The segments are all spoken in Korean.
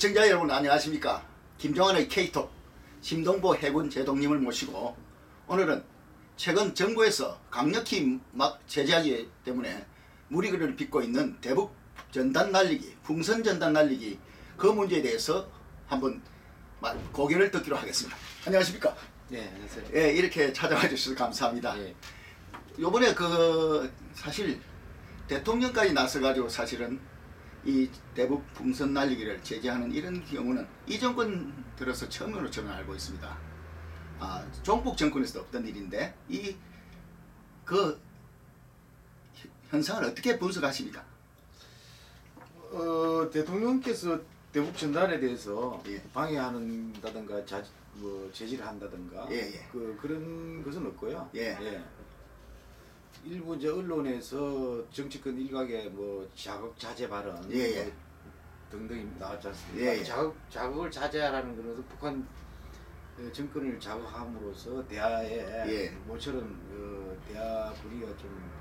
시청자 여러분 안녕하십니까. 김종환의 K톡 심동보 해군 제독님을 모시고 오늘은 최근 정부에서 강력히 막 제재하기 때문에 무리를 빚고 있는 대북 전단 날리기, 풍선 전단 날리기 그 문제에 대해서 한번 고견을 듣기로 하겠습니다. 안녕하십니까. 네, 안녕하세요. 예, 이렇게 찾아와 주셔서 감사합니다. 예. 요번에 사실 대통령까지 나서가지고 사실은 이 대북 풍선 날리기를 제재하는 이런 경우는 이 정권 들어서 처음으로 저는 알고 있습니다. 종북 정권에서도 없던 일인데 그 현상을 어떻게 분석하십니까? 대통령께서 대북 전단에 대해서 예. 방해한다든가 제지를 한다든가 예. 그런 것은 없고요. 예. 일부 이제 언론에서 정치권 일각의 자극 자제 발언 등등이 나왔지 않습니까? 자극을 자제하라는 것은 북한 정권을 자극함으로써 대화에 모처럼 대화 분위기가 좀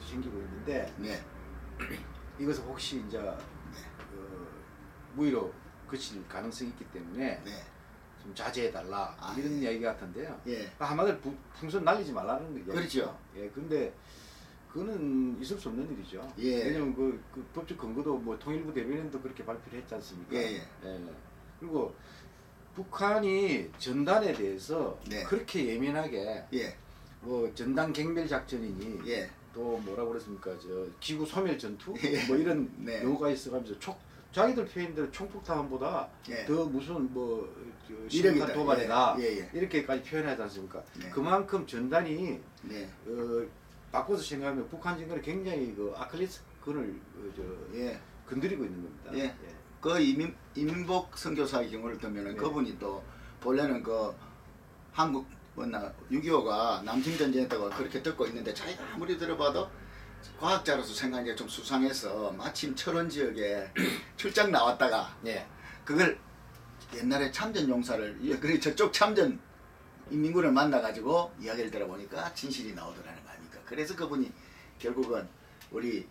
생기고 있는데 이것은 혹시 이제 무위로 그칠 가능성이 있기 때문에 좀 자제해달라 이런 이야기 같은데요. 한마디로 풍선 날리지 말라는 얘기죠. 그렇죠. 근데 그거는 있을 수 없는 일이죠. 왜냐면 그 법적 근거도 통일부 대변인도 그렇게 발표를 했지 않습니까? 그리고 북한이 전단에 대해서 그렇게 예민하게 전단 경멸 작전이니 또 뭐라고 그랬습니까? 기구 소멸 전투 이런 용어가 있어가면서 자기들 표현대로 총폭탄보다 더 무슨 심각한 도발이다 이렇게까지 표현하지 않습니까? 그만큼 전단이 바꿔서 생각하면 북한 정권이 굉장히 아킬레스건을 건드리고 있는 겁니다. 그 이민복 선교사의 경우를 들면은 그분이 또 본래는 한국 6.25가 남침전쟁했다고 그렇게 듣고 있는데 자기가 아무리 들어봐도 과학자로서 생각하기가 좀 수상해서 마침 철원 지역에 출장 나왔다가 그걸 옛날에 참전용사를 그래 저쪽 참전 인민군을 만나가지고 이야기를 들어보니까 진실이 나오더라는 거 아닙니까? 그래서 그분이 결국은 우리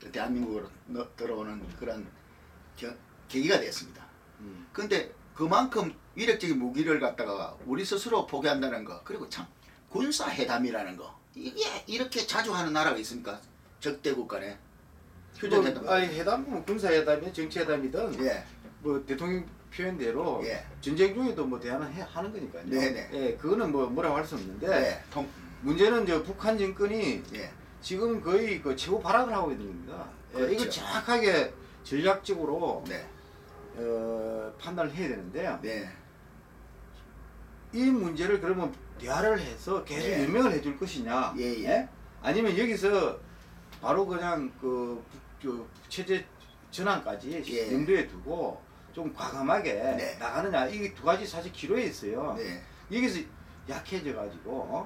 대한민국으로 들어오는 그런 계기가 됐습니다. 근데 그만큼 위력적인 무기를 갖다가 우리 스스로 포기한다는 거, 그리고 참 군사회담이라는 거, 이게 이렇게 자주 하는 나라가 있습니까? 적대국 간에 휴전회담. 회담, 군사회담이든 정치회담이든 대통령 표현대로 전쟁 중에도 대화는 하는 거니까요. 그거는 뭐라고 할 수 없는데 문제는 북한 정권이 지금 거의 최고 발악을 하고 있는 겁니다. 이걸 정확하게 전략적으로 판단을 해야 되는데요. 이 문제를 그러면 대화를 해서 계속 연명을 해줄 것이냐, 아니면 여기서 바로 그냥 체제 전환까지 염두에 두고 좀 과감하게 나가느냐, 이 두 가지 사실 기로에 있어요. 여기서 약해져 가지고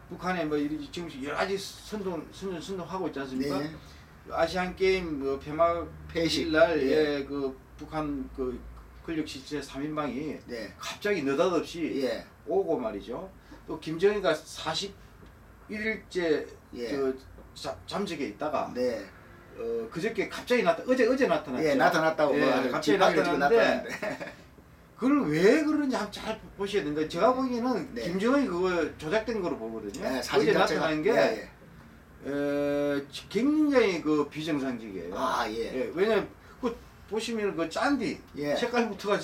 북한에 지금 여러 가지 선동하고 있지 않습니까? 아시안 게임 폐식 날 북한 권력 지지자 3인방이 갑자기 느닷없이 오고 말이죠. 또 김정일가 41일째 잠적에 있다가 그저께 갑자기 어제 나타났죠. 나타났다고 갑자기 나타났는데 그걸 왜 그러는지 한번 잘 보셔야 된다. 제가 보기에는 김정은이 그거 조작된 거로 보거든요. 어제 나타난 게 굉장히 비정상적이에요. 왜냐면 보시면 짠디 색깔부터가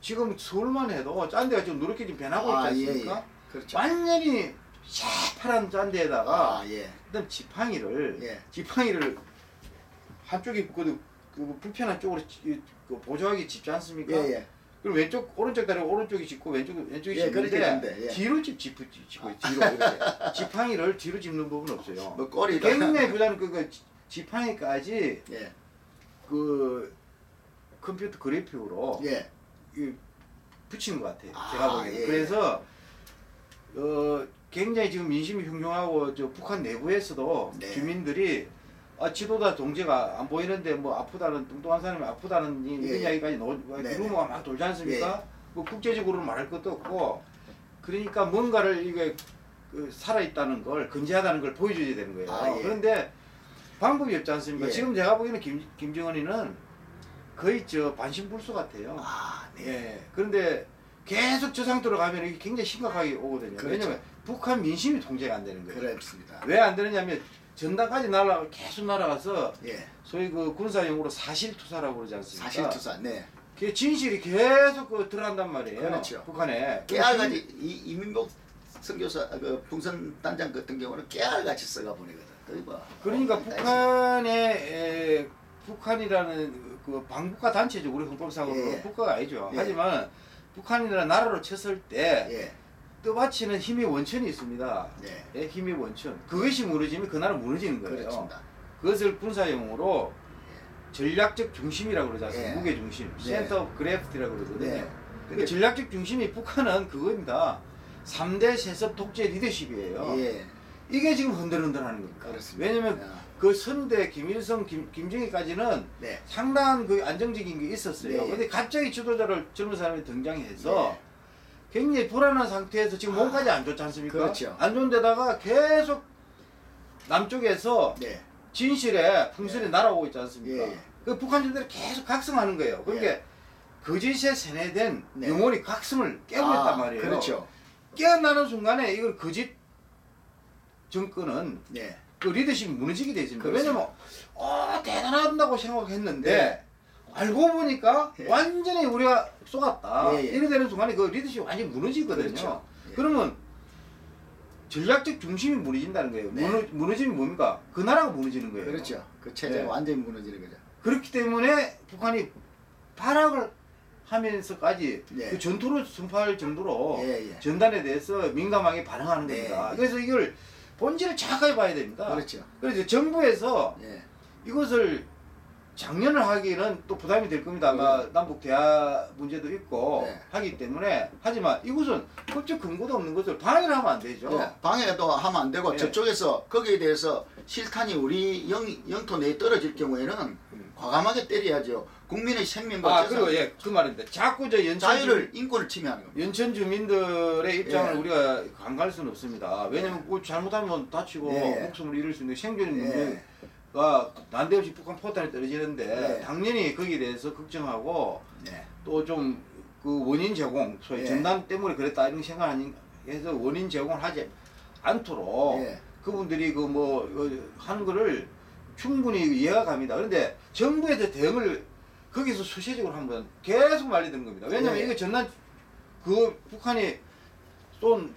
지금 서울만 해도 짠디가 좀 누렇게 좀 변하고 있지 않습니까? 그렇죠. 완전히 새파란 짠디에다가 그다음 지팡이를 한쪽이 불편한 쪽으로 보조하기 짚지 않습니까? 그리고 오른쪽 다리 오른쪽이 짚고 왼쪽이 짚는데 뒤로 짚고 뒤로 이렇게 지팡이를 뒤로 짚는 부분은 없어요. 굉장히 부자는 지팡이까지 컴퓨터 그래픽으로 붙이는 것 같아요. 제가 보기에는. 그래서 굉장히 지금 민심이 흉흉하고 북한 내부에서도 주민들이 지도자 동지가 안 보이는데 아프다는 뚱뚱한 사람이 아프다는 이런 이야기까지 루머가 막 돌지 않습니까? 국제적으로는 말할 것도 없고, 그러니까 뭔가를 이게 살아있다는 걸, 건재하다는 걸 보여줘야 되는 거예요. 그런데 방법이 없지 않습니까? 지금 제가 보기에는 김정은이는 거의 저 반신불수 같아요. 아, 네. 예. 그런데 계속 저 상태로 가면 이게 굉장히 심각하게 오거든요. 그렇죠. 왜냐면 북한 민심이 통제가 안 되는 거예요. 그렇습니다. 왜 안 되느냐면 전단까지 날아가 계속 날아가서 예. 소위 그 군사용어로 사실투사라고 그러지 않습니까? 사실투사, 네. 그 진실이 계속 그 들어간단 말이에요. 그렇죠. 북한에. 깨알같이 이민복 선교사 그 풍선 단장 같은 경우는 깨알같이 써가 보내거든. 그러니까 북한의 북한이라는 그 방북가 단체죠. 우리 헌법상으로 예. 국가가 아니죠. 예. 하지만 북한이라는 나라로 쳤을 때 예. 떠받치는 힘의 원천이 있습니다. 네. 예, 힘의 원천. 그것이 무너지면 그 나라 무너지는 거예요. 그렇습니다. 그것을 군사용어로 전략적 중심이라고 그러지 않습니까? 예. 무게 중심, 네. 센터 오브 그래프티라고 그러거든요. 네. 그 전략적 중심이 북한은 그겁니다. 3대 세습 독재 리더십이에요. 예. 이게 지금 흔들흔들하는 겁니다. 그렇습니다. 왜냐면 야. 그 선대 김일성, 김정일까지는 네. 상당한 그 안정적인 게 있었어요. 네. 근데 갑자기 지도자를 젊은 사람이 등장해서 네. 굉장히 불안한 상태에서 지금 몸까지 안 좋지 않습니까? 그렇죠. 안 좋은 데다가 계속 남쪽에서 네. 진실에 풍선이 날아오고 있지 않습니까? 예. 그 북한인들이 계속 각성하는 거예요. 그러니까 거짓에 세뇌된 네. 영혼이 각성을 깨우겠단 말이에요. 그렇죠. 깨어나는 순간에 이걸 거짓 정권은 네. 그 리더십이 무너지게 돼 있습니다. 그렇습니다. 왜냐면 대단하다고 생각했는데 네. 알고 보니까 예. 완전히 우리가 쏘갔다. 예, 예. 이래 되는 순간에 그 리더십이 완전히 무너지거든요. 그렇죠. 예. 그러면 전략적 중심이 무너진다는 거예요. 네. 무너짐이 뭡니까? 그 나라가 무너지는 거예요. 그렇죠. 그 체제가 네. 완전히 무너지는 거죠. 그렇기 때문에 북한이 발악을 하면서까지 네. 그 전투를 선포할 정도로 예, 예. 전단에 대해서 민감하게 반응하는 네. 겁니다. 그래서 이걸 본질을 정확하게 봐야 됩니다. 그렇죠. 그래서 정부에서 예. 이것을 장려를 하기는 또 부담이 될 겁니다. 아마 남북 대화 문제도 있고 네. 하기 때문에 하지만 이것은 법적 근거도 없는 것을 방해를 하면 안 되죠. 예. 방해도 하면 안 되고 예. 저쪽에서 거기에 대해서 실탄이 우리 영토 내에 떨어질 경우에는 과감하게 때려야죠. 국민의 생명과 그리고 그 말입니다. 자꾸 저 자유를 인권을 침해하는 겁니다. 연천 주민들의 입장을 예. 우리가 간과할 수는 없습니다. 왜냐면 뭐 잘못하면 다치고 예. 목숨을 잃을 수 있는 생존의 예. 문제가 난데없이 북한 포탄이 떨어지는데 예. 당연히 거기에 대해서 걱정하고 네. 또 좀 그 원인 제공, 소위 예. 전단 때문에 그랬다 이런 생각 아닌 해서 원인 제공을 하지 않도록 예. 그분들이 그 뭐 하는 거를 충분히 이해가 갑니다. 그런데 정부에서 대응을 거기서 수시적으로 한번 계속 말리는 겁니다. 왜냐면 예. 이거 전단 그 북한이 쏜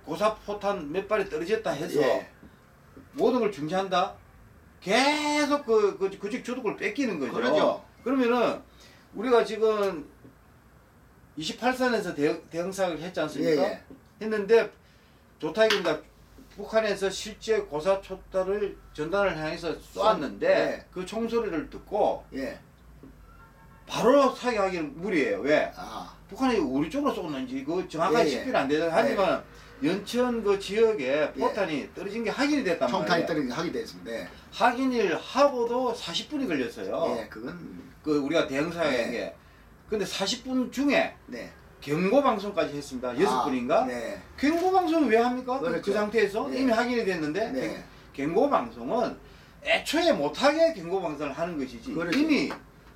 고사포탄 몇 발이 떨어졌다 해서 예. 모든 걸 중지한다. 계속 그쪽 주도권을 뺏기는 거죠. 그러죠. 그러면은 우리가 지금 28선에서 대응사격을 했지 않습니까? 예, 예. 했는데 좋다 이겁니다. 북한에서 실제 고사초탄을 전단을 향해서 쏘았는데 예. 그 총소리를 듣고 예. 바로 사격하기는 무리예요. 왜? 아. 북한이 우리 쪽으로 쏘는지 그 정확한 예, 예. 식별이 안 되잖아요. 하지만 연천 그 지역에 포탄이 예. 떨어진 게 확인이 됐단 총탄이 말이에요. 떨어진 게 확인이 됐습니다. 네. 확인을 하고도 40분이 걸렸어요. 예, 그건 그 우리가 대응사격한 네. 게. 근데 40분 중에 네. 경고 방송까지 했습니다. 6분인가? 네. 경고 방송을 왜 합니까? 그렇죠. 그 상태에서 네. 이미 확인이 됐는데 네. 경고 방송은 애초에 못하게 경고 방송을 하는 것이지 그렇죠. 이미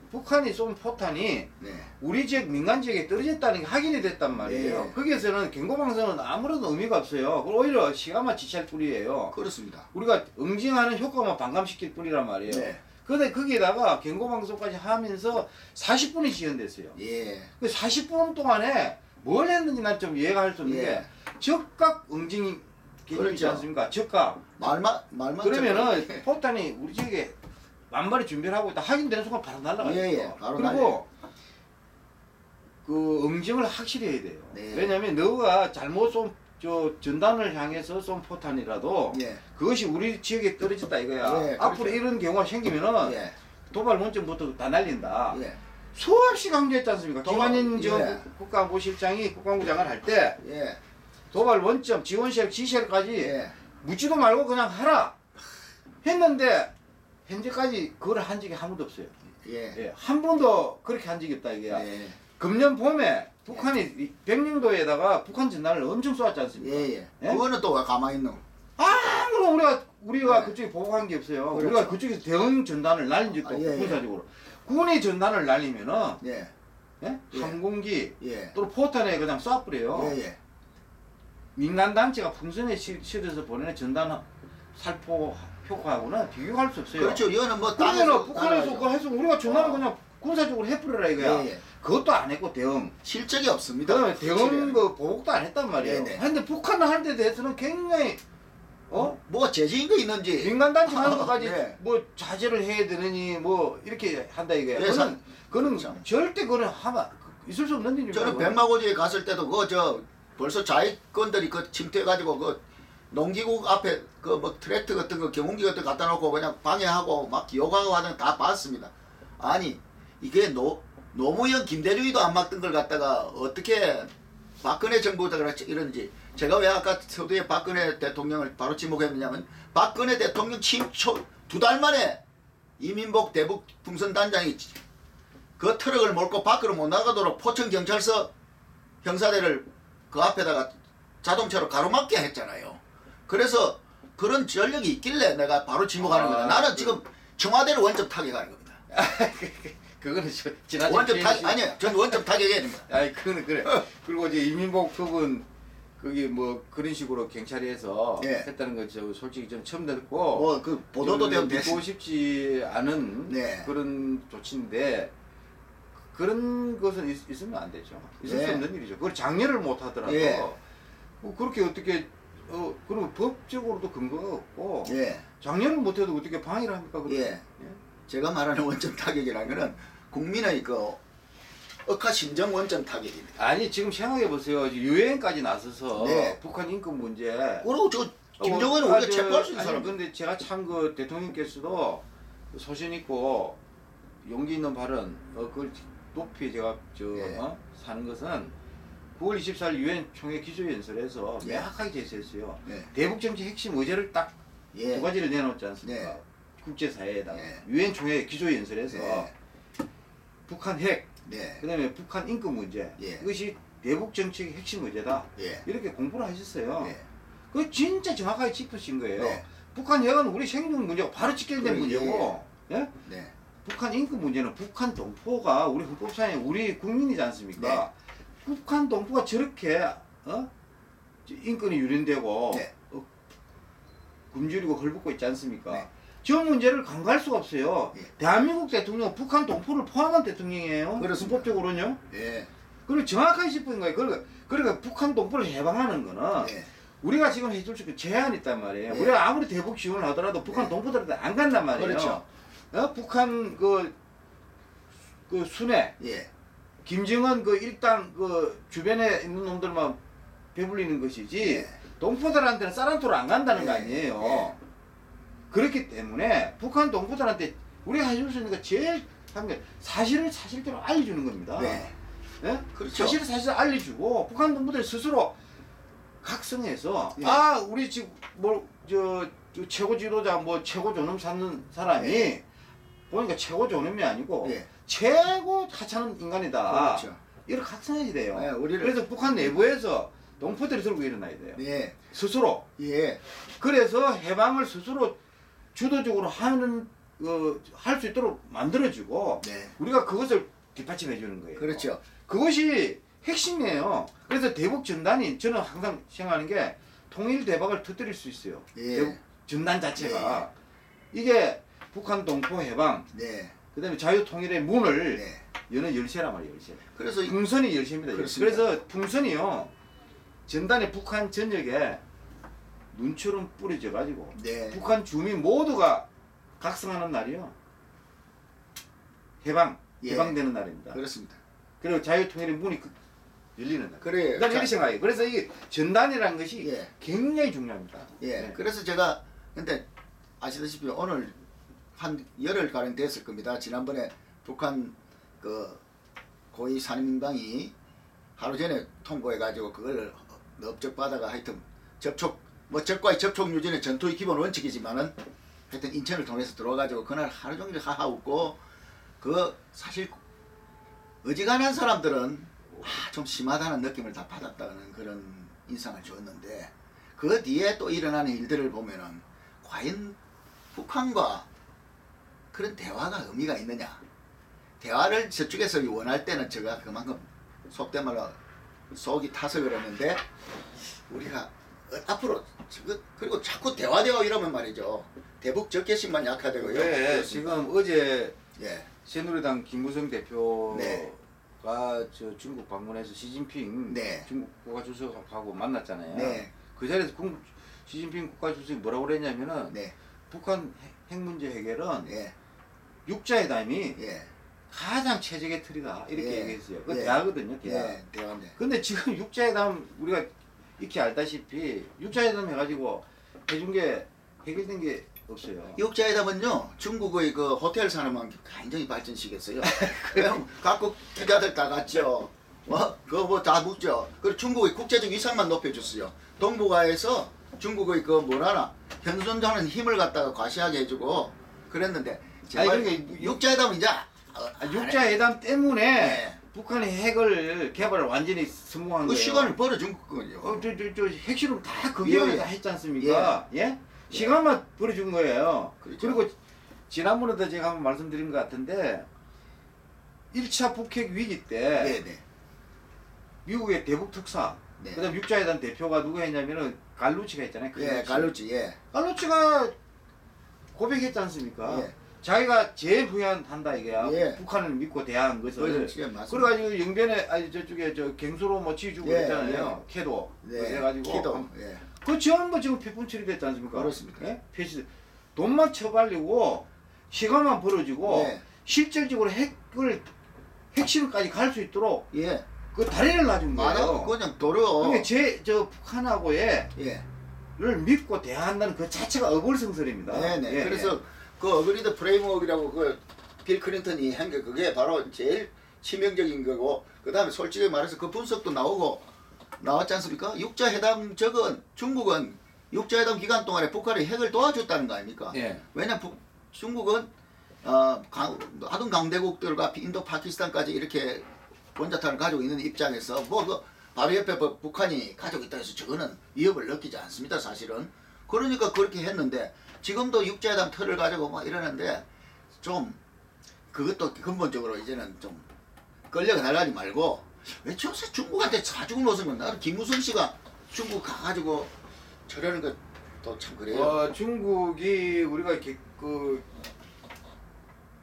북한이 쏜 포탄이 네. 우리 지역 민간 지역에 떨어졌다는 게 확인이 됐단 말이에요. 네. 거기에서는 경고 방송은 아무런 의미가 없어요. 오히려 시간만 지체할 뿐이에요. 그렇습니다. 우리가 응징하는 효과만 반감시킬 뿐이란 말이에요. 네. 근데 거기에다가 경고 방송까지 하면서 40분이 지연됐어요. 예. 그 40분 동안에 뭘 했는지 난 좀 이해가 할 수 없는 예. 게 적각 응징이 개념이 있지 그렇죠. 않습니까? 적각. 말만 그러면은 적합하게. 포탄이 우리 지역에 만발이 준비를 하고 있다. 확인되는 순간 바로 날아가요. 예, 예. 바로 그리고 그 응징을 확실히 해야 돼요. 네. 왜냐하면 너가 잘못 쏜 전단을 향해서 쏜 포탄이라도 예. 그것이 우리 지역에 떨어졌다 이거야. 예, 앞으로 그렇죠. 이런 경우가 생기면은 예. 도발 원점부터 다 날린다. 예. 수없이 강조했지 않습니까? 김한인 예. 국가안보실장이 국방부 장관을 할 때 예. 도발 원점, 지원시설, 지시설까지 예. 묻지도 말고 그냥 하라 했는데 현재까지 그걸 한 적이 한 번도 없어요. 예. 예, 한 번도 그렇게 한 적이 없다 이게야. 예. 금년 봄에 북한이 백령도에다가 북한 전단을 엄청 쏘았지 않습니까? 예. 예? 그거는 또 왜 가만히 있노? 아무런 우리가 네. 그쪽에 보고한 게 없어요. 그렇죠. 우리가 그쪽에서 대응 전단을 날린 적도 아, 없고 예, 예. 군사적으로 군이 전단을 날리면은 예. 예? 예. 항공기 예. 또는 포탄에 그냥 쏴버려요. 예. 예. 민간 단체가 풍선에 실어서 보내는 전단 살포 효과하고는 비교할 수 없어요. 그렇죠. 이거는 뭐 그러면은 북한에서 그거 해서 우리가 전단을 그냥 군사적으로 해버려라 이거야. 예. 예. 그것도 안 했고 대응. 실적이 없습니다. 그다음에 대응 확실히. 그 보복도 안 했단 말이에요. 네네. 근데 북한은 할 때 대해서는 굉장히 뭐가 재질인 거 있는지 민간 단체 하는 것까지 네. 뭐 자제를 해야 되느니 뭐 이렇게 한다 이거야. 네, 그거는 그렇죠. 절대 그거는 하면 있을 수 없는 일입니다. 저는 백마고지에 갔을 때도 그 벌써 자위권들이 그 침투해가지고 그 농기국 앞에 그 뭐 트랙터 같은 거 경운기 같은 거 갖다 놓고 그냥 방해하고 막 기어가고 하는 거 다 봤습니다. 아니 이게 노무현 김대중이도 안 막던 걸 갖다가 어떻게 박근혜 정부가 그렇지 이런지 제가 왜 아까 서두에 박근혜 대통령을 바로 지목했느냐면 박근혜 대통령 침초 2달 만에 이민복 대북 풍선 단장이 그 트럭을 몰고 밖으로 못 나가도록 포천경찰서 형사대를 그 앞에다가 자동차로 가로막게 했잖아요. 그래서 그런 전력이 있길래 내가 바로 지목하는 거다. 나는 지금 청와대를 원점 타격하는 겁니다. 그거는 지나친 원점 타격 아니에요. 전 원점 타격해야 됩니다. 아니 그거는 그래. 그리고 이제 이민복 그분 거기 뭐 그런 식으로 경찰이 해서 예. 했다는 거 저 솔직히 좀 처음 듣고 뭐 그 보도도 되면 믿고 싶지 않은 네. 그런 조치인데 그런 것은 있으면 안 되죠. 있을 수 네. 없는 일이죠. 그걸 장려를 못 하더라도 예. 뭐 그렇게 어떻게 그리고 법적으로도 근거가 없고 예. 장려를 못 해도 어떻게 방해를 합니까? 그렇게? 예. 제가 말하는 원점 타격이라는 거는 국민의 그 억하 심정 원점 타격입니다. 아니 지금 생각해 보세요. 유엔까지 나서서 네. 북한 인권 문제. 그리고 저 김정은은 우리가 체포할 수 있는 아니 사람. 근데 제가 참 그 대통령께서도 소신 있고 용기 있는 발언 그걸 높이 제가 네. 사는 것은 9월 24일 유엔 총회 기조연설에서 네. 명확하게 제시했어요. 네. 대북 정책 핵심 의제를 딱 두 예. 가지를 내놓지 않습니까? 네. 국제사회에다가 네. 유엔 총회 기조연설에서 네. 북한 핵, 네. 그다음에 북한 인권 문제 예. 이것이 대북 정책의 핵심 의제다. 예. 이렇게 공부를 하셨어요. 예. 그 진짜 정확하게 짚으신 거예요. 네. 북한 핵은 우리 생존 문제가 바로 직결된 그래, 문제고, 예? 네. 북한 인권 문제는 북한 동포가 우리 헌법상에 우리 국민이지 않습니까? 북한 동포가 저렇게 인권이 유린되고 네. 굶주리고 헐벗고 있지 않습니까? 네. 저 문제를 간과할 수가 없어요. 예. 대한민국 대통령은 북한 동포를 포함한 대통령이에요. 그렇습니다. 헌법적으로는요. 예. 그리고 정확하게 짚은 거예요. 그러니까 북한 동포를 해방하는 거는 예. 우리가 지금 해줄 수 있는 제한이 있단 말이에요. 네. 우리가 아무리 대북 지원을 하더라도 북한 네. 동포들한테 안 간단 말이에요. 그렇죠. 북한 그 순회, 예. 김정은 그 일당 그 주변에 있는 놈들만 배불리는 것이지 예. 동포들한테는 쌀한토로 안 간다는 거 네. 아니에요. 네. 그렇기 때문에 북한 동포들한테 우리가 해줄 수 있는 거 제일 하는 게 사실을 사실대로 알려주는 겁니다. 네. 예? 그렇죠. 사실을 사실 알려주고 북한 동포들 스스로 각성해서 예. 아 우리 지금 저 최고 지도자 뭐 최고 존엄 찾는 사람이 예. 보니까 최고 존엄이 아니고 예. 최고 하찮은 인간이다. 그렇죠. 이걸 각성해야 돼요. 네, 우리를 그래서 북한 내부에서 동포들이 들고 일어나야 돼요. 예. 스스로. 예. 그래서 해방을 스스로 주도적으로 하는 할 수 있도록 만들어주고 네. 우리가 그것을 뒷받침해 주는 거예요. 그렇죠. 그것이 핵심이에요. 그래서 대북 전단이 저는 항상 생각하는 게 통일 대박을 터뜨릴 수 있어요. 예. 대북 전단 자체가 이게 북한 동포 해방, 네. 그다음에 자유 통일의 문을 네. 여는 열쇠란 말이에요. 열쇠. 그래서 풍선이 열쇠입니다. 그렇습니다. 그래서 풍선이요 전단에 북한 전역에 눈처럼 뿌려져 가지고 네. 북한 주민 모두가 각성하는 날이요. 예. 해방되는 날입니다. 그렇습니다. 그리고 자유 통일의 문이 열리는 날. 그래. 난 이렇게 생각해요. 그래서 이게 전단이라는 것이 예. 굉장히 중요합니다. 예. 네. 그래서 제가 근데 아시다시피 오늘 한 열흘 가량 됐을 겁니다. 지난번에 북한 그 고위 산림당이 하루 전에 통보해 가지고 그걸 업적 받아가 하여튼 접촉 뭐 적과의 접촉 유지는 전투의 기본 원칙이지만은 하여튼 인천을 통해서 들어와 가지고 그날 하루 종일 하하 웃고 그 사실 어지간한 사람들은 좀 심하다는 느낌을 다 받았다는 그런 인상을 줬는데 그 뒤에 또 일어나는 일들을 보면은 과연 북한과 그런 대화가 의미가 있느냐 대화를 저쪽에서 원할 때는 제가 그만큼 속된 말로 속이 타서 그러는데 우리가 앞으로 그리고 자꾸 대화되어 이러면 말이죠. 대북 적개심만 약화되고요. 네, 지금 어제 예. 새누리당 김무성 대표가 네. 저 중국 방문해서 시진핑 네. 중국 국가주석하고 만났잖아요. 네. 그 자리에서 시진핑 국가주석이 뭐라고 그랬냐면은 네. 북한 핵 문제 해결은 예. 육자회담이 예. 가장 최적의 틀이다 이렇게 예. 얘기했어요. 그 예. 대화거든요, 대화. 예. 대화인데. 근데 지금 육자회담 우리가 익히 알다시피 육자회담 해가지고 해준 게 해결된 게 없어요. 육자회담은요 중국의 그 호텔 산업만 굉장히 발전시켰어요. 그냥 각국 기자들 다 갔죠. 그거 뭐 다 묻죠. 그리고 중국의 국제적 위상만 높여줬어요. 동북아에서 중국의 그 뭐라나 현존하는 힘을 갖다가 과시하게 해주고 그랬는데 제발 아니, 육자회담은 이제 육자회담 때문에 네. 북한이 핵을 개발을 완전히 성공한 그 거예요. 시간을 벌어준 거군요. 저 핵실험 다 그 기간에 예. 다 했지 않습니까? 예? 시간만 벌어준 거예요. 그렇죠. 그리고 지난번에도 제가 한번 말씀드린 것 같은데 1차 북핵 위기 때 네네. 미국의 대북 특사 네. 그다음 육자회담 대표가 누구 했냐면은 갈루치가 있잖아요. 예, 갈루치. 예. 갈루치가 고백했지 않습니까? 예. 자기가 제일 후회한다 이게야. 예. 북한을 믿고 대항한 것을. 그렇지, 맞습니다. 그래가지고 영변에 아니 저쪽에 저 갱소로 뭐 지주고 예, 그랬잖아요. 캐도. 네. 그래가지고 키도. 예. 그 전부 지금 폐분 처리됐지 않습니까? 그렇습니다. 예? 폐시. 돈만 쳐발리고 시간만 벌어지고 예. 실질적으로 핵실험까지 갈 수 있도록 예. 그 다리를 놔준 말하고 거예요. 그냥 도려. 그게 저 북한하고의 예. 를 믿고 대한다는 그 자체가 어불성설입니다. 네네. 예, 그래서 그 어그리드 프레임워크라고 그 빌 클린턴이 한 게 그게 바로 제일 치명적인 거고 그 다음에 솔직히 말해서 그 분석도 나왔지 않습니까? 육자회담 적은 중국은 육자회담 기간 동안에 북한이 핵을 도와줬다는 거 아닙니까? 예. 왜냐 중국은 하등 강대국들과 인도 파키스탄까지 이렇게 원자탄을 가지고 있는 입장에서 그 바로 옆에 북한이 가지고 있다 해서 저거는 위협을 느끼지 않습니다, 사실은. 그러니까 그렇게 했는데 지금도 육자회담 틀을 가지고 막 이러는데 좀 그것도 근본적으로 이제는 좀 끌려가 달라지 말고 왜 저새 중국한테 사주고 노선 건 나는 김무성 씨가 중국 가가지고 저러는 것도 참 그래요. 중국이 우리가 이렇게 그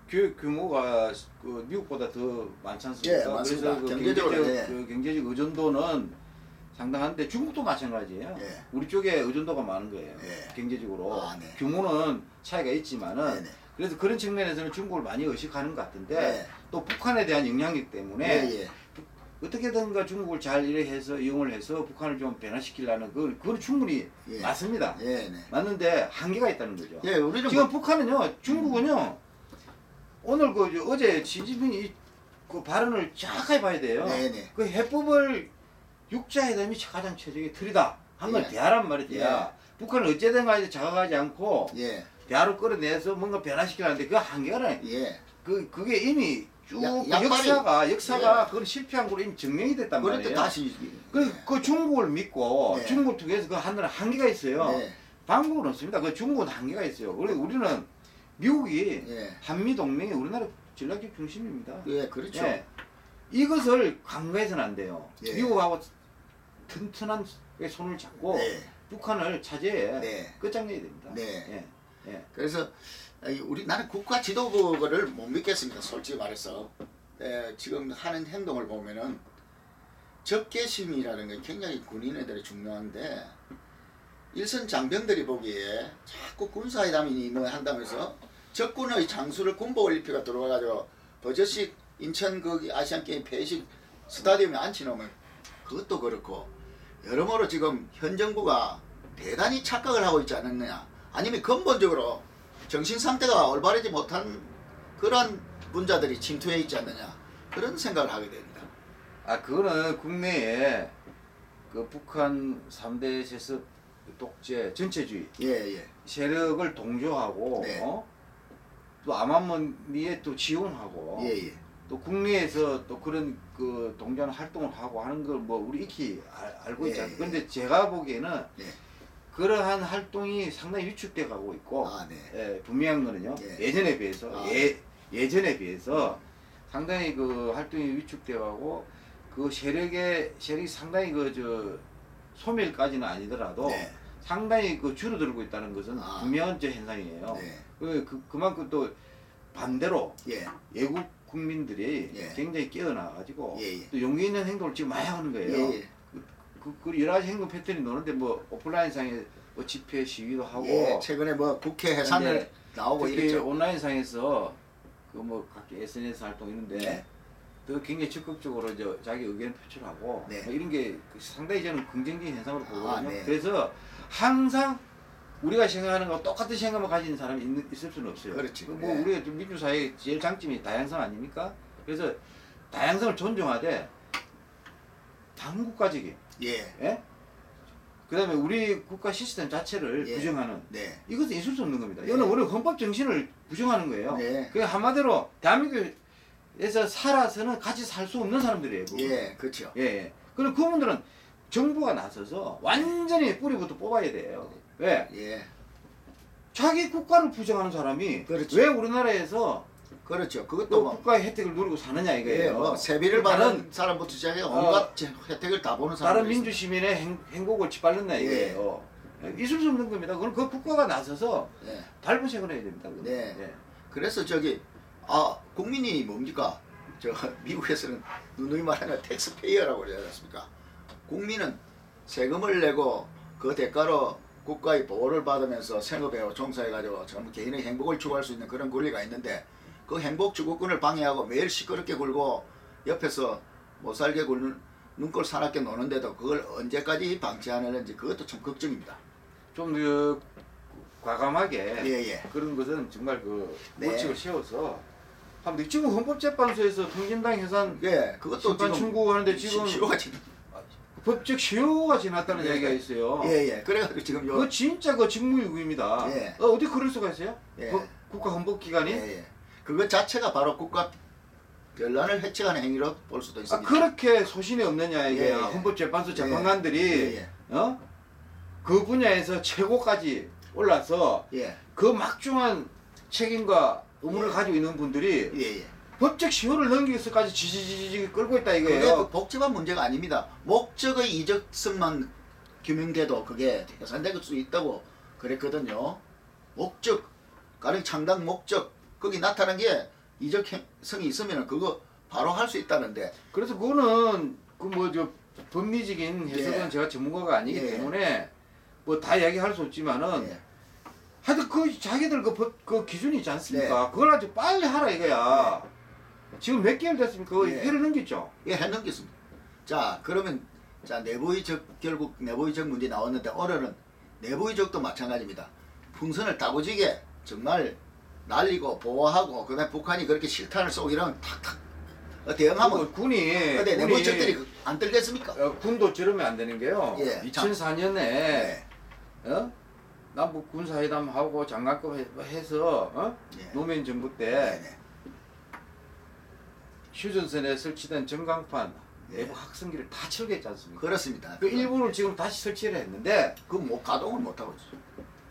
교육 규모가 그 미국보다 더 많지 않습니까? 예, 맞습니다. 그래서 경제적으로, 그 경제적 의존도는 상당한데 중국도 마찬가지예요. 예. 우리 쪽에 의존도가 많은 거예요. 예. 경제적으로. 아, 네. 규모는 차이가 있지만은 네네. 그래서 그런 측면에서는 중국을 많이 의식하는 것 같은데 네. 또 북한에 대한 영향력 때문에 예. 어떻게든가 중국을 잘 이해해서 이용을 해서 북한을 좀 변화시키려는 그건 충분히 예. 맞습니다. 예, 네. 맞는데 한계가 있다는 거죠. 예, 우리는 지금 뭐, 북한은요, 중국은요, 오늘 어제 시진핑이 그 발언을 정확하게 봐야 돼요. 네네. 그 해법을 육자회담이 가장 최적의 틀이다. 한 건 예. 대화란 말이 대화. 북한은 어쨌든 간에 자각하지 않고 예. 대화를 끌어내서 뭔가 변화시키려는데 그 한계는 예. 그게 이미 쭉 약발이- 역사가 예. 그걸 실패한 걸로 이미 증명이 됐단 그럴 말이에요. 때 다시 그 중국을 믿고 네. 중국을 통해서 그 하는 한계가 있어요. 네. 방법은 없습니다. 그 중국은 한계가 있어요. 우리는 미국이 예. 한미 동맹이 우리나라 전략적 중심입니다. 예, 그렇죠. 예. 이것을 강구해서는 안 돼요. 예. 미국하고 튼튼한 손을 잡고 네. 북한을 차제에 네. 끝장내야 됩니다. 네. 예. 예. 그래서 나는 국가 지도부를 못 믿겠습니다. 솔직히 말해서 지금 하는 행동을 보면은 적개심이라는 게 굉장히 군인애들이 중요한데 일선 장병들이 보기에 자꾸 군사회담이니 뭐 한다면서 적군의 장수를 군보올림픽가 들어와가지고 버젓이 인천 거기 아시안게임 폐식 스타디움에 앉혀놓으면 그것도 그렇고 여러모로 지금 현 정부가 대단히 착각을 하고 있지 않았느냐, 아니면 근본적으로 정신 상태가 올바르지 못한 그런 분자들이 침투해 있지 않느냐, 그런 생각을 하게 됩니다. 그거는 국내에 그 북한 3대 세습 독재 전체주의 예. 세력을 동조하고 네. 또 암암리에 또 지원하고 예. 또 국내에서 또 그런 그 동조하는 활동을 하고 하는 걸 뭐 우리 익히 알고 있지 않습니까? 그런데 제가 보기에는 네. 그러한 활동이 상당히 위축돼 가고 있고 네. 분명한 거는요. 예. 예전에 비해서 아. 예전에 비해서 상당히 그 활동이 위축되어가고 그 세력이 상당히 그 저 소멸까지는 아니더라도 네. 상당히 그 줄어들고 있다는 것은 분명한 저 현상이에요. 네. 그만큼 또 반대로 예. 외국 국민들이 예. 굉장히 깨어나가지고 예. 또 용기 있는 행동을 지금 많이 하는 거예요. 예. 그 여러 가지 행동 패턴이 노는데 뭐 오프라인상에 뭐 집회 시위도 하고 예. 최근에 뭐 국회 해산을 나오고 특히 이랬죠. 온라인상에서 그 뭐 각 SNS 활동 있는데 네. 또 굉장히 적극적으로 자기 의견 표출하고 네. 뭐 이런 게 상당히 저는 긍정적인 현상으로 보거든요. 네. 그래서 항상 우리가 생각하는 거 똑같은 생각만 가진 사람이 있을 수는 없어요. 그렇지. 뭐 우리가 민주사회의 제일 장점이 다양성 아닙니까? 그래서 다양성을 존중하되 당국가적인 예. 예? 그다음에 우리 국가 시스템 자체를 예. 부정하는 네. 이것은 있을 수 없는 겁니다. 네. 이거는 우리 헌법 정신을 부정하는 거예요. 네. 그 한마디로 대한민국에서 살아서는 같이 살 수 없는 사람들이에요. 그분. 예. 그렇죠. 예, 예. 그럼 그분들은 정부가 나서서 완전히 뿌리부터 뽑아야 돼요. 왜? 예. 자기 국가를 부정하는 사람이 그렇죠. 왜 우리나라에서 그렇죠. 그것도 또 뭐 국가의 혜택을 누리고 사느냐 이거예요. 예, 뭐 세비를 받는 사람부터 시작해 온갖 혜택을 다 보는 사람. 다른 민주 시민의 행복을 짓밟는다 이거예요. 있을 수 없는 겁니다. 그럼 그 국가가 나서서 예. 발부색을 해야 됩니다. 네. 예. 그래서 국민이 뭡니까? 미국에서는 누누이 말하는 텍스페이어라고 그러지 않습니까? 국민은 세금을 내고 그 대가로 국가의 보호를 받으면서 생업에 종사해가지고 전부 개인의 행복을 추구할 수 있는 그런 권리가 있는데 그 행복 추구권을 방해하고 매일 시끄럽게 굴고 옆에서 못 살게 굴는 눈꼴 사납게 노는데도 그걸 언제까지 방치하는지 그것도 참 걱정입니다. 좀 과감하게 예. 그런 것은 정말 그 네. 원칙을 세워서 하면 지금 헌법재판소에서 통진당 해산 그것도 심판 지금 청구하는데 지금 시효가 지금 법적 시효가 지났다는 이야기가 있어요. 그래가지고 지금 그거 진짜 그 직무유기입니다. 어디 그럴 수가 있어요? 국가 헌법기관이? 그것 자체가 바로 국가 변란을 해치하는 행위로 볼 수도 있습니다. 그렇게 소신이 없느냐 이게 헌법재판소 재판관들이 그 분야에서 최고까지 올라서 그 막중한 책임과 의무를 가지고 있는 분들이 법적 시효를 넘기기까지 지지지지 끌고 있다 이거예요. 그게 그 복잡한 문제가 아닙니다. 목적의 이적성만 규명돼도 그게 해산될 수 있다고 그랬거든요. 목적, 가령 창당 목적 거기 나타난 게 이적성이 있으면 그거 바로 할 수 있다는데. 그래서 그거는 법리적인 해석은 제가 전문가가 아니기 때문에 뭐 다 이야기할 수 없지만은 하여튼 그 자기들 그 기준이 있지 않습니까? 그걸 아주 빨리 하라 이거야. 지금 몇 개월 됐습니까? 해를 넘겼죠? 해 넘겼습니다. 자, 그러면 결국 내부의적 문제 나왔는데 올해는 내부의적도 마찬가지입니다. 풍선을 다고지게 정말 날리고 보호하고 그다음에 북한이 그렇게 실탄을 쏘고 이러면 탁탁 대응하면 군이 내부의적들이 안 들겠습니까? 군도 저러면 안 되는 게요. 2004년에 남북 군사회담 하고 장관급 해서 노무현 정부 때 휴전선에 설치된 전광판 내부 확성기를 다 철거했지 않습니까? 그렇습니다. 그 일부를 지금 다시 설치를 했는데 가동을 못하고 있어요.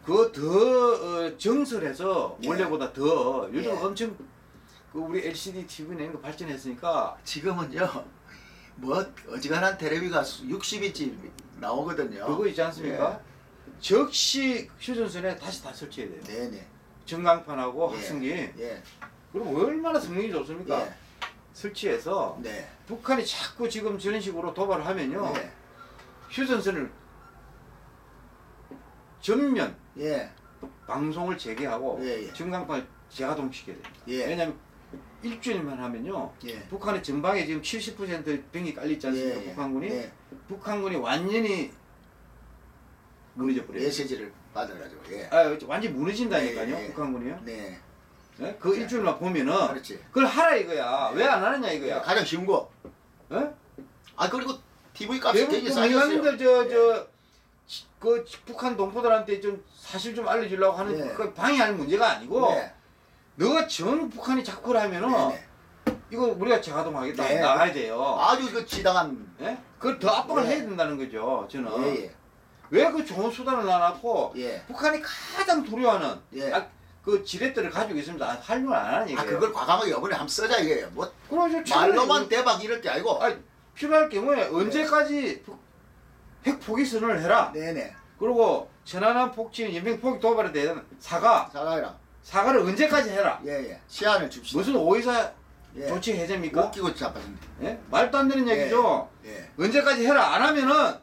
그 더 정설해서 원래보다 더 요즘 엄청 그 우리 LCD TV는 이거 발전했으니까 지금은요 뭐 어지간한 텔레비가 60인치 나오거든요. 그거 있지 않습니까? 즉시 휴전선에 다시 다 설치해야 돼요. 네네. 전광판하고 확성기. 그럼 얼마나 성능이 좋습니까? 설치해서 북한이 자꾸 지금 저런 식으로 도발을 하면요 휴전선을 전면 방송을 재개하고 전광판을 재가동시켜야 돼요. 왜냐하면 일주일만 하면요 북한의 전방에 지금 70% 병이 깔려있지 않습니까? 북한군이 북한군이 완전히 무너져 버려요. 메시지를 받아가지고 완전히 무너진다니까요. 북한군이요. 그 그렇죠. 일주일만 보면은 그걸 하라 이거야. 왜 안 하느냐 이거야. 가장 쉬운 거. 그리고 TV 값이 굉장히 싸졌어요. 민간인들 그 북한 동포들한테 좀 사실 좀 알려주려고 하는 그 방해할 문제가 아니고 너가 전 북한이 자꾸 하면은 이거 우리가 재가동하겠다 나가야 돼요. 아주 그 지당한. 그걸 더 압박을 해야 된다는 거죠. 저는. 왜 그 좋은 수단을 놔놓고 북한이 가장 두려워하는 그 지렛대를 가지고 있으면 활용을 안 하는 얘기예요. 그걸 과감하게 이번에 한번 써자 이거예요. 뭐 그러죠. 말로만 대박 이럴 게 아니고. 필요할 경우에 언제까지 핵 포기 선언을 해라. 네네. 그리고 천안함 폭침, 연평 포기 도발에 대한 사과해라. 사과를 언제까지 해라. 예예. 시한을 줍시다. 무슨 오이사 조치 해제입니까? 웃기고 자빠진데. 예? 말도 안 되는 얘기죠. 예. 언제까지 해라. 안 하면은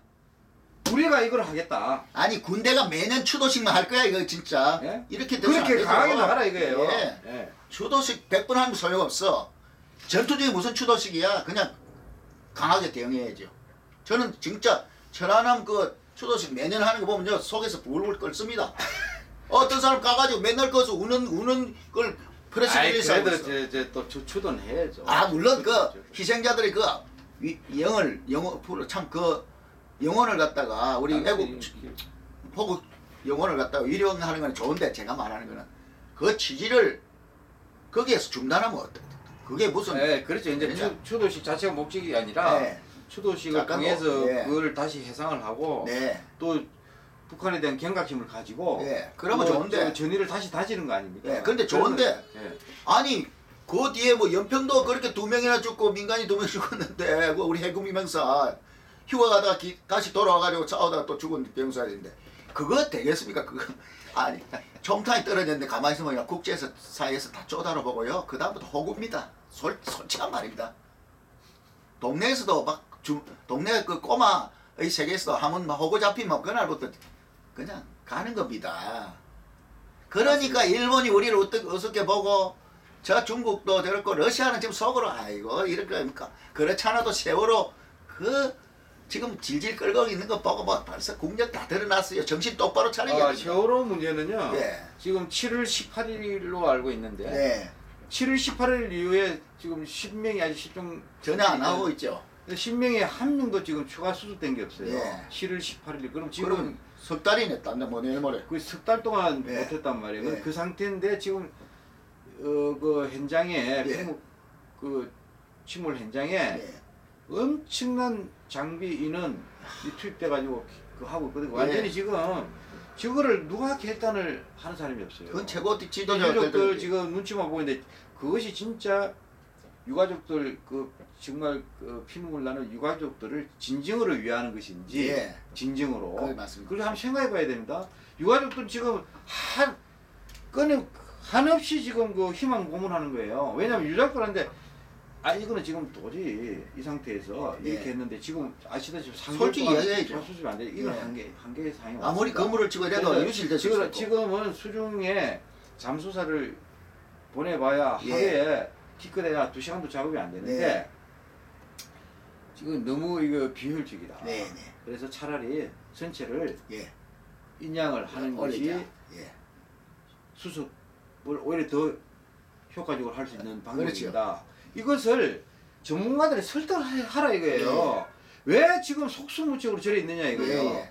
우리가 이걸 하겠다. 아니 군대가 매년 추도식만 할 거야 이거 진짜. 예? 이렇게 그렇게 강하게 나가라 이거예요. 예. 예. 추도식 100번 하면 소용없어. 전투적인 무슨 추도식이야. 그냥 강하게 대응해야죠. 저는 진짜 천안함 그 추도식 매년 하는 거 보면요 속에서 불불 끓습니다. 어떤 사람 가가지고 맨날 거기서 우는 걸 프레스 릴리스 하고 있어. 그래도 또 추도는 해야죠. 물론 그 희생자들이 그 영어 참 그 영혼을 갖다가 우리 애국 포국 영혼을 갖다가 위령하는 건 좋은데 제가 말하는 거는 그 취지를 거기에서 중단하면 어떡해. 그게 무슨 그렇죠. 이제 추도식 자체가 목적이 아니라 추도식을 통해서 그걸 다시 해상을 하고 또 북한에 대한 경각심을 가지고 그러면 좋은데 전의를 다시 다지는 거 아닙니까? 근데 좋은데 아니 그 뒤에 뭐 연평도 그렇게 2명이나 죽고 민간이 2명 죽었는데 그 우리 해군위명사 휴가 가다가 다시 돌아와가지고 싸우다가 또 죽은 병사인데 그거 되겠습니까? 그거 아니 총탄이 떨어졌는데 가만히 있으면 그냥 국제에서 사이에서 다 쪼다려보고요. 그 다음부터 호구입니다. 솔직한 말입니다. 동네에서도 막 동네 그 꼬마의 세계에서도 하면 막 호구 잡히면 그날부터 그냥 가는 겁니다. 그러니까 일본이 우리를 어떻게 보고 저 중국도 저렇고 러시아는 지금 속으로 아이고 이럴 거니까 그렇잖아도 세월호 그 지금 질질 끌고 있는 거 보고 뭐 벌써 국력 다 드러났어요. 정신 똑바로 차리게. 세월호 문제는요. 지금 7월 18일로 알고 있는데 7월 18일 이후에 지금 10명이 아직 실종 전혀 안 하고 있죠. 10명에 한 명도 지금 추가 수습된 게 없어요. 7월 18일. 그럼 지금 석 달이네. 딴데 뭐 내일 모레. 그 석 달 동안 못했단 말이에요. 그 상태인데 지금 그 현장에 그 침몰 현장에 엄청난 장비 인원 투입돼 가지고 그 하고 있거든요. 완전히 지금 저거를 누가 결단을 하는 사람이 없어요. 그건 최고 지도자 유가족들 지금 눈치만 보고 있는데 그것이 진짜 유가족들 그 정말 그 피눈물 나는 유가족들을 진정으로 위하는 것인지 진정으로 그걸 한번 생각해 봐야 됩니다. 유가족들 지금 한없이 지금 그 희망 고문하는 거예요. 왜냐면 유가족들한테 이거는 지금 도저히 이 상태에서 이렇게 했는데 지금 아시다시피 솔직히 이야기해야죠. 수습이 안 돼. 이건 한계 사항이 아무리 건물을 치고 이래도 유실될 수 있고. 지금은 수중에 잠수사를 보내봐야 하루에 기껏해야 2시간도 작업이 안 되는데 지금 너무 이거 비효율적이다. 그래서 차라리 전체를 인양을 하는 것이 수습을 오히려 더 효과적으로 할 수 있는 방법입니다. 이것을 전문가들이 설득하라 이거예요. 왜 지금 속수무책으로 저래 있느냐 이거예요.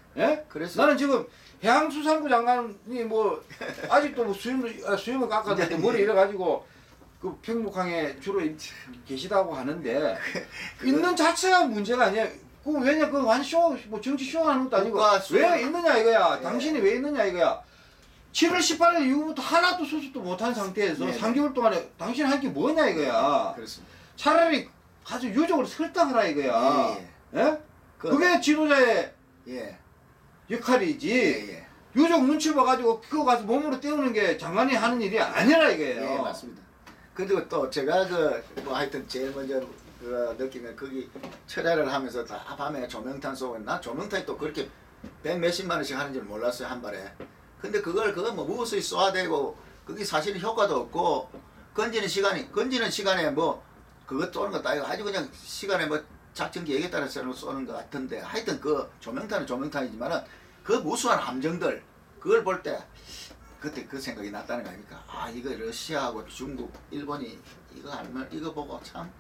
그래서 나는 지금 해양수산부 장관이 뭐 아직도 뭐 수염을 깎았는데 머리 이래가지고 그 평북항에 주로 계시다고 하는데 있는 자체가 문제가 아니야. 그 왜냐 그 완쇼 뭐 정치 쇼하는 것도 아니고 왜 있느냐 이거야. 당신이 왜 있느냐 이거야. 7월 18일 이후부터 하나도 수습도 못한 상태에서 3개월 동안에 당신 할 게 뭐냐 이거야. 그렇습니다. 차라리 가서 유족을 설득하라 이거야. 그게 지도자의 역할이지. 유족 눈치 봐가지고 그거 가서 몸으로 때우는 게 장관이 하는 일이 아니라 이거예요. 맞습니다. 그리고 또 제가 뭐 하여튼 제일 먼저 느끼면 거기 철야를 하면서 다 밤에 조명탄 쏘고 나 조명탄이 또 그렇게 100 몇십만 원씩 하는 줄 몰랐어요 한 발에. 근데 그거 뭐 무엇을 쏘아야 되고 그게 사실 효과도 없고 건지는 시간에 뭐 그것 쏘는 것도 아니고 아주 그냥 시간에 뭐 작전기 얘기에 따라서 쏘는 것 같은데 하여튼 그 조명탄은 조명탄이지만은 그 무수한 함정들 그걸 볼 때 그때 그 생각이 났다는 거 아닙니까? 이거 러시아하고 중국, 일본이 이거 보고 참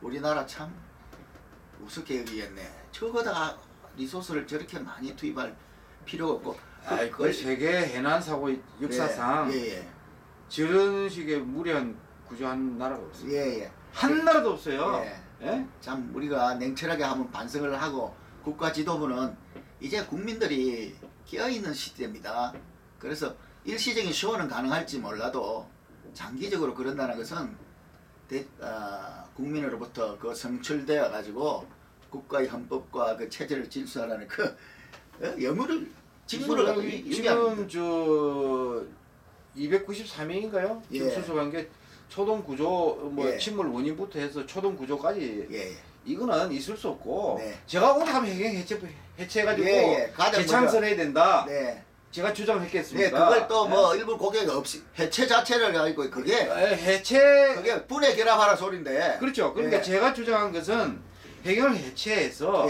우리나라 참 우습게 여기겠네. 저거다가 리소스를 저렇게 많이 투입할 필요가 없고. 그 세계 해난 사고 역사상 저런 식의 무리한 구조한 나라가 없어요. 한 나라도 없어요. 참 우리가 냉철하게 한번 반성을 하고 국가 지도부는 이제 국민들이 깨어있는 시대입니다. 그래서 일시적인 시효는 가능할지 몰라도 장기적으로 그런다는 것은 국민으로부터 그 성출되어 가지고 국가의 헌법과 그 체제를 질서하라는 그 의무를 직무를 갖고 지금 저 293명인가요? 예. 지금 수습한 게 초동 구조 뭐 예. 침몰 원인부터 해서 초동 구조까지 예. 이거는 있을 수 없고 네. 제가 오늘 하면 해체해가지고 예. 재창설해야 된다. 네. 제가 주장했겠습니다. 네, 그걸 또 뭐 일부 고객이 없이 해체 자체를 가지고 그게 그게 분해 결합하라 소린데. 그렇죠. 그러니까 예. 제가 주장한 것은 해경을 해체해서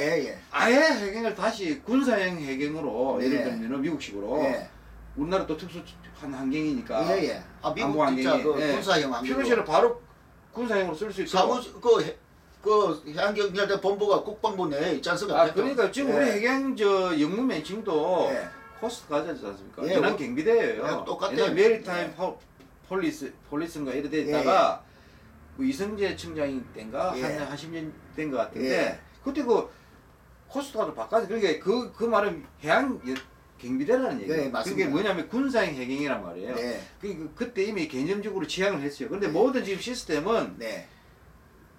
아예 해경을 다시 군사형 해경으로 예를 들면 미국식으로 우리나라 또 특수한 환경이니까 미국 진짜 그 군사형 환경 필요시를 바로 군사형으로 쓸 수 있도록 그 해양경찰대 본부가 국방부 내에 있지 않습니까? 그러니까 지금 우리 해경 저 영문 명칭도 코스트 가지지 않습니까? 연안 경비대예요. 똑같아요. 옛날 메리타임 폴리스인가 이래 돼 있다가 그 이성재 청장이 땐가 한 10년 된 것 같은데 그때 그 코스트가도 바꿔서 그러니까 그 말은 해양 경비대라는 얘기예요. 그게 뭐냐면 군사형 해경이란 말이에요. 그때 이미 개념적으로 지향을 했어요. 근데 모든 지금 시스템은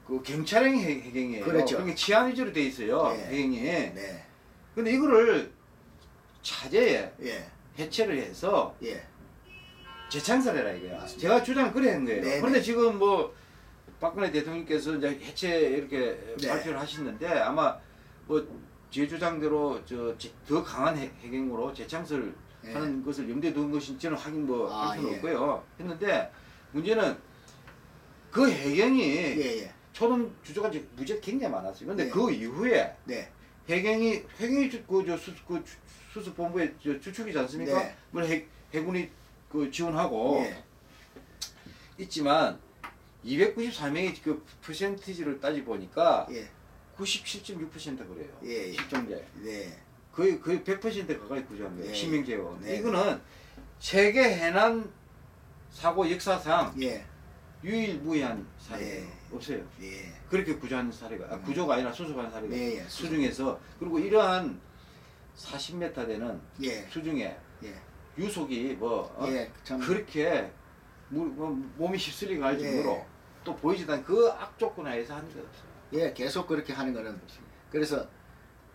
그 경찰형 해경이에요. 그렇죠. 그러니까 치안 위주로 돼 있어요. 해경이. 근데 이거를 차제에 해체를 해서 재창설해라 이거야. 제가 주장을 그래 한 거예요. 그런데 지금 뭐 박근혜 대통령께서 이제 해체 이렇게 발표를 하시는데 아마 뭐 제 주장대로 더 강한 해경으로 재창설 하는 것을 염두에 둔 것인지 저는 확인 할 수는 없고요. 했는데 문제는 그 해경이 초동 주조가 무지하게 굉장히 많았어요. 근데 그 이후에 해경이 수습본부의 주축이지 않습니까? 물론 해군이 그 지원하고 있지만 294명의 그 퍼센티지를 따지 보니까 97.6% 그래요. 실종자. 거의 100% 가까이 구조한 거예요. 실명제요. 이거는 세계 해난 사고 역사상 유일무이한 사례예요. 없어요. 그렇게 구조하는 사례가 구조가 아니라 수습하는 사례가 수중에서 그리고 이러한 40m 되는 수중에 유속이 그렇게 몸이 휩쓸리고 할 정도로 또 보이지도 않는 그 악조건 하에서 하는 게 없어요. 계속 그렇게 하는 거는 그래서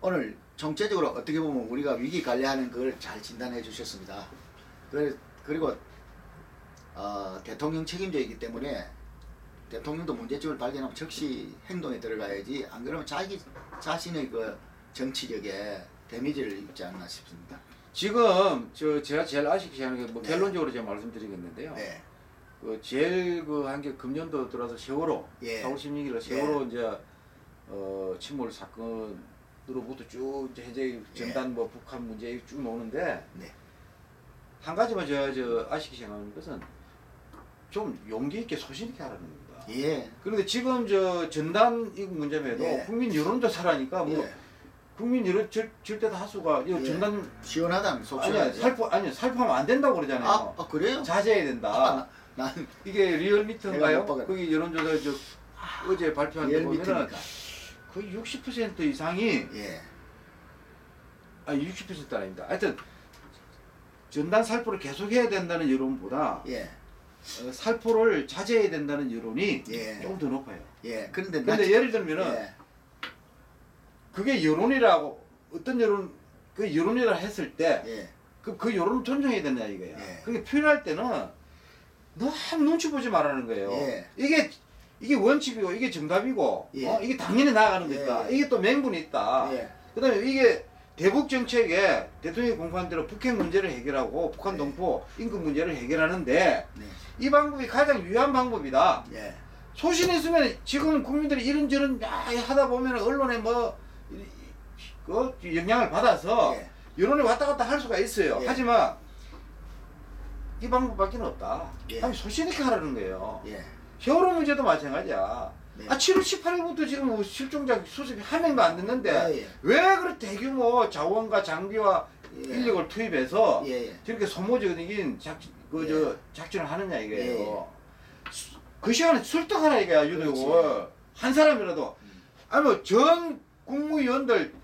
오늘 총체적으로 어떻게 보면 우리가 위기 관리하는 걸 잘 진단해 주셨습니다. 그리고 대통령 책임자이기 때문에 대통령도 문제점을 발견하면 즉시 행동에 들어가야지 안 그러면 자기 자신의 그 정치력에 데미지를 입지 않나 싶습니다. 지금 제가 제일 아쉽게 하는 게 뭐 결론적으로 제가 말씀드리겠는데요. 그 제일 한 게 금년도 들어서 세월호 4월 16일 세월호 이제 침몰 사건으로부터 쭉 현재 전단 뭐 북한 문제 쭉 나오는데 한 가지만 저 아쉽게 생각하는 것은 좀 용기 있게 소신 있게 하라는 겁니다. 그런데 지금 전단 이국 문제에도 국민 여론조사라니까 뭐 국민 여론 절대 다수가 전단 시원하다는 살포하면 안 된다고 그러잖아요. 그래요? 자제해야 된다. 이게 리얼미터인가요? 거기 여론조사 어제 발표한 데 보면은 거의 60% 이상이 60% 아닙니다. 하여튼 전단 살포를 계속해야 된다는 여론보다 살포를 자제해야 된다는 여론이 조금 더 높아요. 근데 예를 들면은 그게 여론이라고 어떤 여론 그 여론이라 했을 때 그 여론을 존중해야 된다 이거야. 그게 표현할 때는 너무 눈치 보지 말라는 거예요. 이게 원칙이고 이게 정답이고 이게 당연히 나아가는 거다. 이게 또 명분이 있다. 그다음에 이게 대북 정책에 대통령이 공포한 대로 북핵 문제를 해결하고 북한 동포 인권 문제를 해결하는데 이 방법이 가장 유효한 방법이다. 소신 있으면 지금 국민들이 이런저런 하다 보면 언론에 영향을 받아서 여론이 왔다 갔다 할 수가 있어요. 하지만 이 방법밖에 없다. 소신 있게 하라는 거예요. 세월호 문제도 마찬가지야. 7월 18일부터 지금 실종자 수습이 한 명도 안 됐는데 왜 그렇게 대규모 자원과 장비와 인력을 투입해서 저렇게 소모적인 작전을 하느냐 이거예요. 그 시간에 설득하라 이거야 유독을. 한 사람이라도 아니 전 국무위원들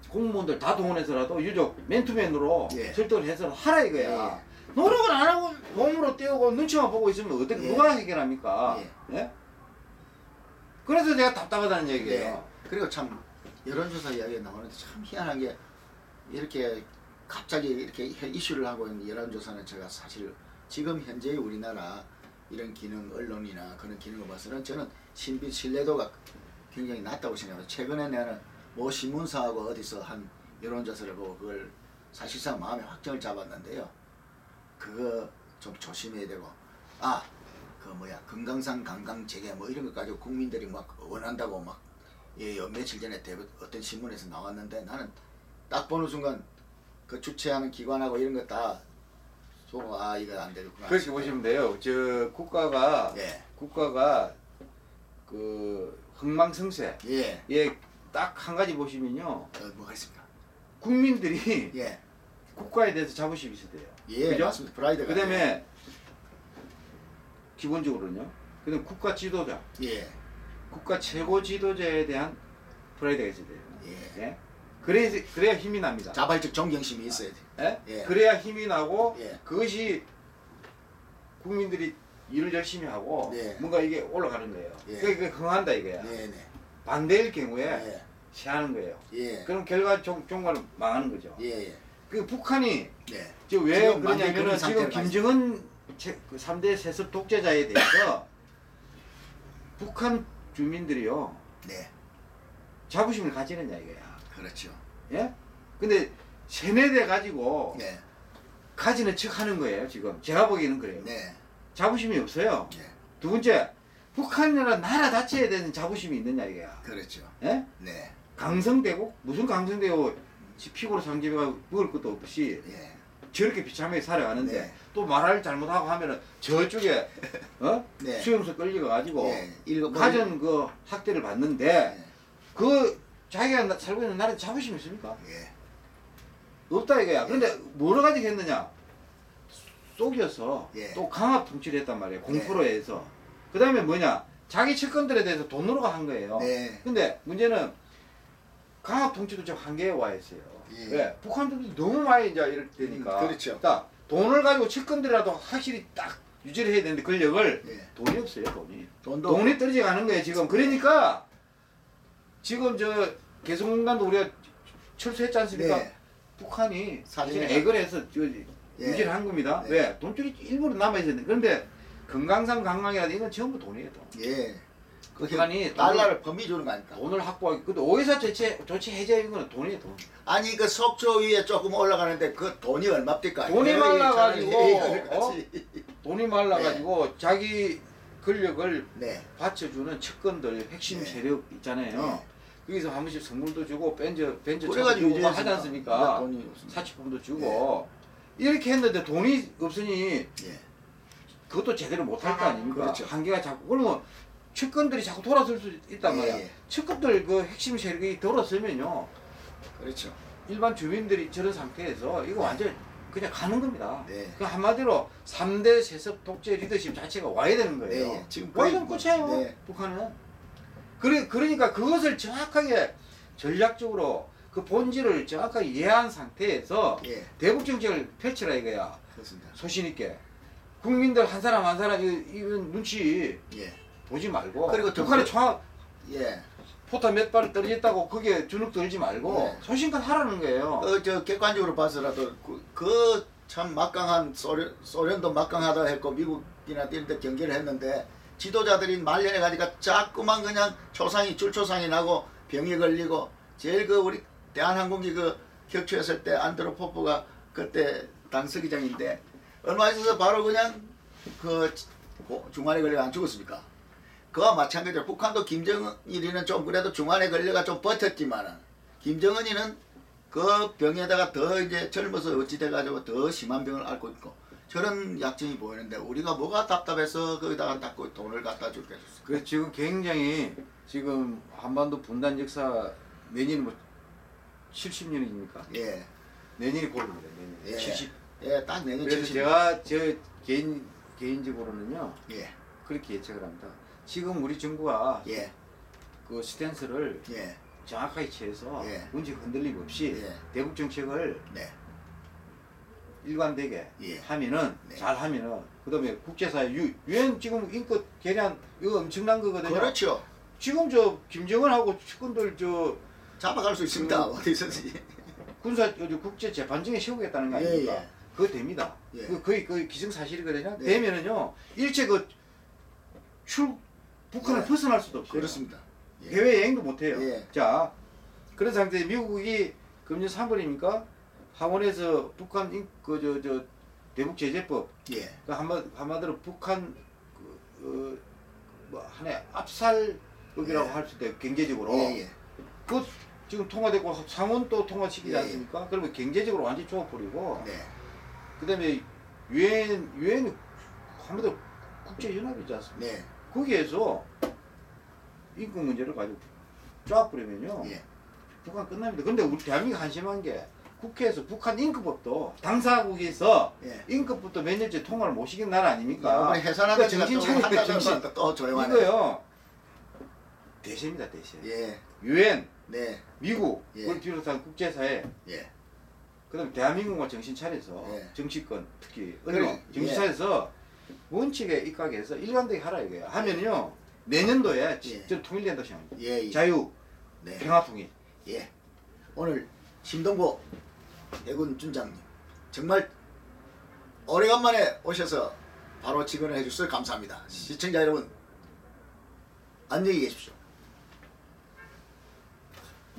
공무원들 다 동원해서라도 유족 맨투맨으로 예. 설득을 해서 하라 이거야. 예. 노력을 안 하고 몸으로 떼우고 눈치만 보고 있으면 어떻게 예. 누가 해결합니까? 예. 예? 그래서 제가 답답하다는 얘기예요. 네. 그리고 참 여론조사 이야기가 나오는데 참 희한한 게 이렇게 갑자기 이렇게 이슈를 하고 있는 여론조사는 제가 사실 지금 현재 우리나라 이런 기능 언론이나 그런 기능을 봐서는 저는 신뢰도가 굉장히 낮다고 생각합니다. 최근에 내가 모 신문사하고 어디서 한 여론조사를 보고 그걸 사실상 마음에 확정을 잡았는데요. 그거 좀 조심해야 되고 그 뭐야 금강산 관광 재개 뭐 이런 것 가지고 국민들이 막 원한다고 막 며칠 전에 어떤 신문에서 나왔는데 나는 딱 보는 순간 그 주최하는 기관하고 이런 거 다 보고 이거 안 되겠구나. 그렇게 보시면 돼요. 저 국가가 예. 그 흥망성쇠. 예. 예, 딱 한 가지 보시면요. 뭐가 있습니까? 국민들이 예. 국가에 대해서 자부심이 있어야 돼요. 예, 그죠? 맞습니다. 프라이드가. 그다음에 기본적으로는요. 그다음 국가 지도자. 예. 국가 최고 지도자에 대한 프라이드가 있어야 돼요. 예. 예? 그래야 힘이 납니다. 자발적 존경심이 있어야 돼. 예? 예. 그래야 힘이 나고 예. 그것이 국민들이 일을 열심히 하고 네. 뭔가 이게 올라가는 거예요. 예. 그게 흥한다 이거야. 네네. 반대일 경우에 예. 시하는 거예요. 예. 그럼 결과 종말은 망하는 거죠. 예. 그 북한이 네. 지금 왜 지금 그러냐면은 완전히 지금 그런 상태로 김정은 그 3대 세습 독재자에 대해서 북한 주민들이요 네. 자부심을 가지느냐 이거야. 그렇죠. 예? 근데 세뇌돼 가지고 네. 가지는 척 하는 거예요 지금. 제가 보기에는 그래요. 네. 자부심이 없어요. 네. 두 번째, 북한이라는 나라 자체에 대한 자부심이 있느냐 이거야. 그렇죠. 예? 네. 강성되고 무슨 강성되고 피고로 상집에가 먹을 것도 없이 예. 저렇게 비참하게 살아가는데 네. 또 말을 잘못하고 하면은 저쪽에 네. 수용소 끌려가 가지고 예. 가전 그 학대를 받는데 네. 그 자기가 살고 있는 나라에 자부심이 있습니까? 예. 없다 이거야. 그런데 뭐로 가지고 했느냐? 속여서 예. 또 강압 통치를 했단 말이에요. 공포로 해서. 그 다음에 뭐냐? 자기 측근들에 대해서 돈으로 한 거예요. 네. 근데 문제는 강압 통치도 좀 한계에 와 있어요. 예. 왜? 북한들이 너무 많이 이제 이렇게 되니까. 그렇죠. 자, 돈을 가지고 측근들이라도 확실히 딱 유지를 해야 되는데 권력을 예. 돈이 없어요, 돈이. 돈도 돈이 떨어져 가는 거예요, 지금. 그러니까 지금 저 개성공단도 우리가 철수했지 않습니까? 네. 북한이 사실 예. 액을 해서 예. 유지를 한 겁니다. 네. 왜? 돈줄이 일부러 남아있었는데. 그런데 금강산 관광이라든 이건 전부 돈이에요, 돈. 예. 북한이 달러를 범위 주는 거 아닙니까? 돈을 확보하기. 근데 오해사 조치 해제인 거는 돈이에요, 돈. 아니 그 속초 위에 조금 올라가는데 그 돈이 얼마입니까? 돈이 말라가지고, 같이. 돈이 말라가지고 자기 권력을 네. 받쳐주는 측근들, 핵심 네. 세력 있잖아요. 네. 거기서 한 번씩 선물도 주고 벤저 그래가지고 주고 하지 않습니까? 돈이 없습니다. 사치품도 주고 이렇게 했는데 돈이 없으니 예. 그것도 제대로 못할 거 아닙니까? 그렇죠. 한계가 자꾸 그러면 측근들이 자꾸 돌아설 수 있단 예, 말이야. 예. 측근들 그 핵심 세력이 돌아서면요 그렇죠. 일반 주민들이 저런 상태에서 이거 완전 그냥 가는 겁니다. 네. 그 한마디로 3대 세습 독재 리더십 자체가 와야 되는 거예요. 네, 지금 완전 거의 끝이에요. 네. 북한은. 그러니까 그것을 정확하게 전략적으로 그 본질을 정확하게 이해한 상태에서 예. 대북 정책을 펼치라 이거야. 그렇습니다. 소신 있게. 국민들 한 사람 한 사람 이런 눈치 예. 보지 말고 그리고 북한의 총알 예. 포탄 몇 발이 떨어졌다고 거기에 주눅 들지 말고 네. 소신껏 하라는 거예요. 저 객관적으로 봐서라도 그 참 막강한 소련도 막강하다 했고 미국이나 이런 데 경계를 했는데 지도자들이 말년에 가니까 자꾸만 그냥 줄초상이 나고 병이 걸리고 제일 그 우리 대한항공기 그 격추했을 때 안드로포프가 그때 당서기장인데 얼마 있어서 바로 그냥 그 중환에 걸려 안 죽었습니까? 그와 마찬가지로 북한도 김정일이는 좀 그래도 중환에 걸려가 좀 버텼지만은 김정은이는 그 병에다가 더 이제 젊어서 어찌 돼가지고 더 심한 병을 앓고 있고 저런 약점이 보이는데 우리가 뭐가 답답해서 거기다가 닦고 돈을 갖다 줄게 줬어. 그 지금 굉장히 지금 한반도 분단 역사 내년이 뭐 70년입니까? 예. 내년이 고릅니다. 내년. 예. 70. 예, 딱 내년 그래서 70. 제가 저 개인적으로는요. 예. 그렇게 예측을 합니다. 지금 우리 정부가 예. 그 스탠스를 예. 정확하게 취해서 예. 문제 흔들림 없이 예. 대북 정책을 네. 일관되게 예. 하면은 네. 잘 하면은 그다음에 국제사회 유엔 지금 인권 개량 이거 엄청난 거거든요. 그렇죠. 지금 저 김정은하고 측근들 저 잡아갈 수 있습니다. 어디서든지. 군사 국제 재판정에 세우겠다는 거 아닙니까? 예, 예. 그거 됩니다. 예. 그 거의 기승사실이거든요. 네. 되면은요 일체 북한을 네. 벗어날 수도 없어요. 그렇습니다. 예. 해외 여행도 못 해요. 예. 자 그런 상태에 미국이 금년 3월입니까? 하원에서 북한 대북 제재법 예. 그 한마디로 북한 뭐 하나의 압살법이라고 예. 할 수 있대요. 경제적으로. 예, 예. 그 지금 통과되고 상원 또 통과시키지 예, 예. 않습니까? 그러면 경제적으로 완전히 쪼아버리고 네. 그다음에 유엔이 한마디로 국제연합이지 않습니까? 네. 거기에서 인권 문제를 가지고 쪼아버리면요. 예. 북한 끝납니다. 근데 우리 대한민국 한심한 게 국회에서 북한 인권법도 당사국에서 예. 인권법도 몇 년째 통과를 못 시킨 나라 아닙니까? 이번에 해산하다 그러니까 제가 정신 차리고 정신. 또 조용하네. 이거요. 대세입니다, 대세. 예. 유엔, 네. 미국, 예. 그걸 비롯한 국제사회, 예. 그다음에 대한민국만 정신 차려서 예. 정치권, 특히 그래, 언론 정신 예. 차려서 원칙에 입각해서 일관되게 하라 이거예요. 하면요 내년도에 예. 전 통일된다고 생각합니다. 예. 예. 자유, 네. 평화 통일. 예. 오늘 심동보 해군 준장님 정말 오래간만에 오셔서 바로 직언을 해주셔서 감사합니다. 시청자 여러분 안녕히 계십시오.